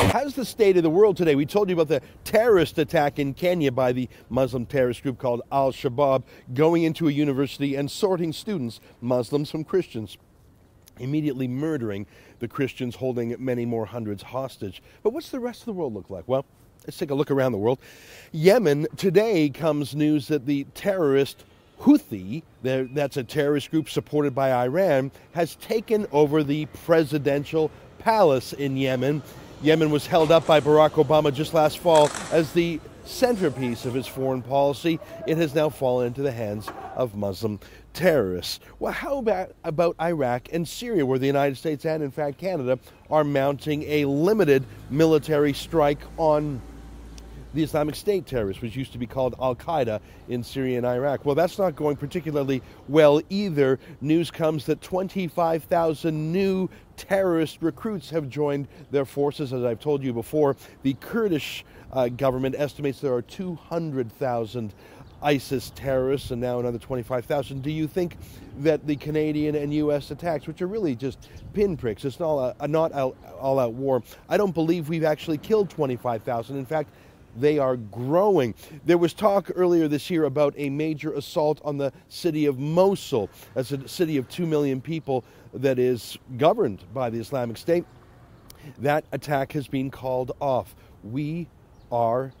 How's the state of the world today? We told you about the terrorist attack in Kenya by the Muslim terrorist group called Al-Shabaab, going into a university and sorting students, Muslims from Christians, immediately murdering the Christians, holding many more hundreds hostage. But what's the rest of the world look like? Well, let's take a look around the world. Yemen, today comes news that the terrorist Houthi, that's a terrorist group supported by Iran, has taken over the presidential palace in Yemen. Yemen was held up by Barack Obama just last fall as the centerpiece of his foreign policy. It has now fallen into the hands of Muslim terrorists. Well, how about Iraq and Syria, where the United States and, in fact, Canada are mounting a limited military strike on the Islamic State terrorists, which used to be called Al-Qaeda in Syria and Iraq? Well, that's not going particularly well either. News comes that 25,000 new terrorist recruits have joined their forces. As I've told you before, the Kurdish government estimates there are 200,000 ISIS terrorists and now another 25,000. Do you think that the Canadian and U.S. attacks, which are really just pinpricks, it's not all-out war, I don't believe we've actually killed 25,000. In fact, they are growing. There was talk earlier this year about a major assault on the city of Mosul. That's a city of 2 million people that is governed by the Islamic State. That attack has been called off. We are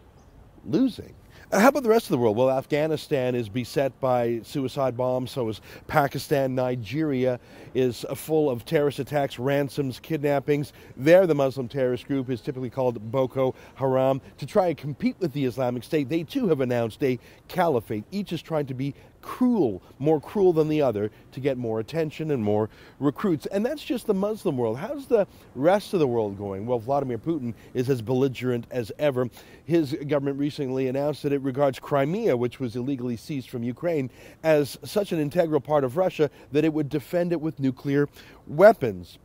losing. How about the rest of the world? Well, Afghanistan is beset by suicide bombs, so is Pakistan. Nigeria is full of terrorist attacks, ransoms, kidnappings. There, the Muslim terrorist group is typically called Boko Haram. To try and compete with the Islamic State, they too have announced a caliphate. Each is trying to be cruel, more cruel than the other, to get more attention and more recruits. And that's just the Muslim world. How's the rest of the world going? Well, Vladimir Putin is as belligerent as ever. His government recently announced that it regards Crimea, which was illegally seized from Ukraine, as such an integral part of Russia that it would defend it with nuclear weapons.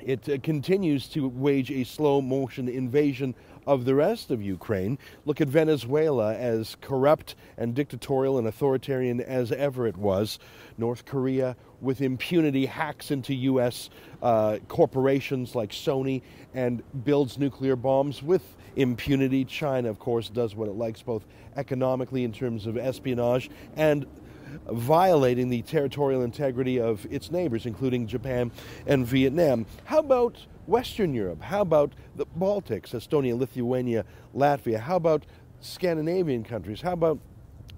It continues to wage a slow-motion invasion of the rest of Ukraine. Look at Venezuela, as corrupt and dictatorial and authoritarian as ever it was. North Korea, with impunity, hacks into U.S. corporations like Sony and builds nuclear bombs with impunity. China, of course, does what it likes, both economically in terms of espionage and violating the territorial integrity of its neighbors, including Japan and Vietnam. How about Western Europe? How about the Baltics, Estonia, Lithuania, Latvia? How about Scandinavian countries? How about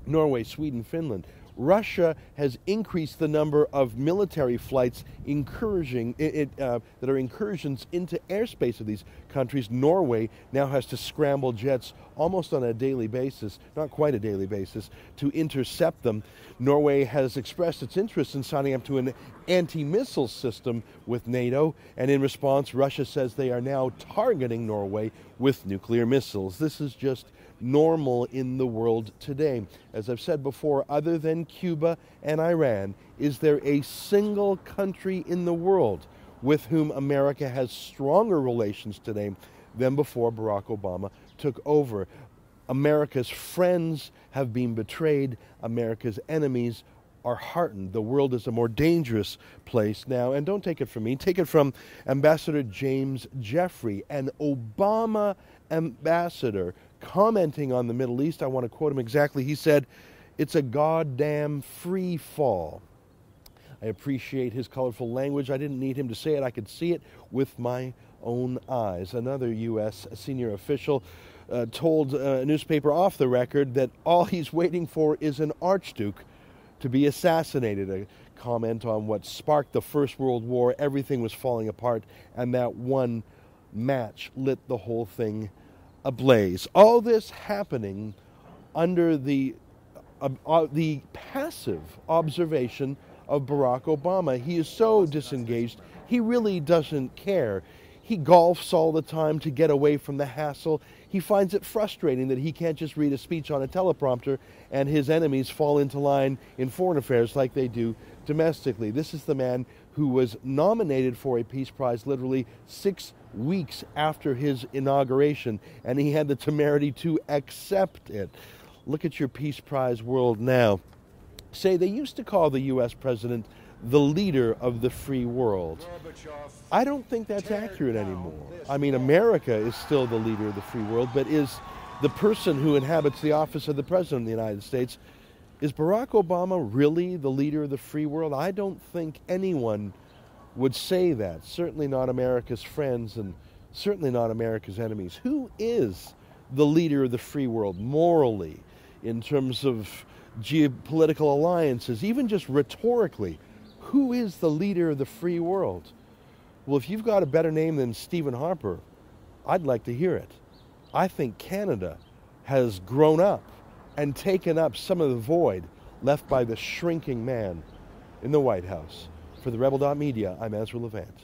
Norway, Sweden, Finland? Russia has increased the number of military flights that are incursions into airspace of these countries. Norway now has to scramble jets almost on a daily basis, not quite a daily basis, to intercept them. Norway has expressed its interest in signing up to an anti-missile system with NATO, and in response, Russia says they are now targeting Norway with nuclear missiles. This is just normal in the world today. As I've said before, other than Cuba and Iran, is there a single country in the world with whom America has stronger relations today than before Barack Obama took over? America's friends have been betrayed. America's enemies are heartened. The world is a more dangerous place now. And don't take it from me. Take it from Ambassador James Jeffrey, an Obama ambassador, commenting on the Middle East. I want to quote him exactly. He said, "It's a goddamn free fall." I appreciate his colorful language. I didn't need him to say it. I could see it with my own eyes. Another U.S. senior official told a newspaper off the record that all he's waiting for is an archduke to be assassinated. A comment on what sparked the First World War. Everything was falling apart, and that one match lit the whole thing ablaze. All this happening under the passive observation of Barack Obama. He is so disengaged, he really doesn't care. He golfs all the time to get away from the hassle. He finds it frustrating that he can't just read a speech on a teleprompter and his enemies fall into line in foreign affairs like they do domestically. This is the man who was nominated for a Peace Prize literally 6 weeks after his inauguration, and he had the temerity to accept it. Look at your Peace Prize world now. Say, they used to call the U.S. president the leader of the free world. I don't think that's accurate anymore. I mean, America is still the leader of the free world, but is the person who inhabits the office of the President of the United States, is Barack Obama really the leader of the free world? I don't think anyone would say that. Certainly not America's friends and certainly not America's enemies. Who is the leader of the free world morally, in terms of geopolitical alliances, even just rhetorically? Who is the leader of the free world? Well, if you've got a better name than Stephen Harper, I'd like to hear it. I think Canada has grown up and taken up some of the void left by the shrinking man in the White House. For TheRebel.media, I'm Ezra Levant.